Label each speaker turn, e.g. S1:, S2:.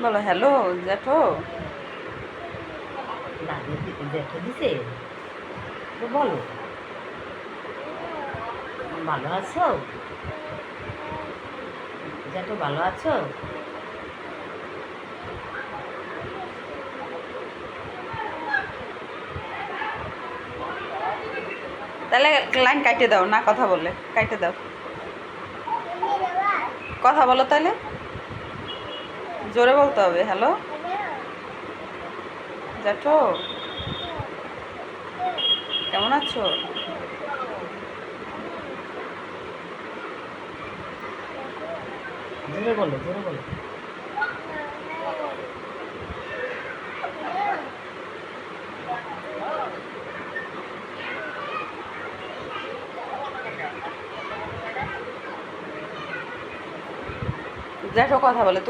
S1: বলো হ্যালো জ্যাঠো।
S2: দাদু জেঠে দিছে তো বলো, ভালো আছো? জেঠু ভালো আছো?
S1: তাহলে লাইন কাটে দাও, না কথা বললে কাটে দাও। কথা বলো তাহলে, জোরে বলতে হবে। হ্যালো জ্যাঠো, কেমন আছো?
S2: জোরে বলো, জোরে বলো।
S1: জ্যাঠো কথা বলে, তুমি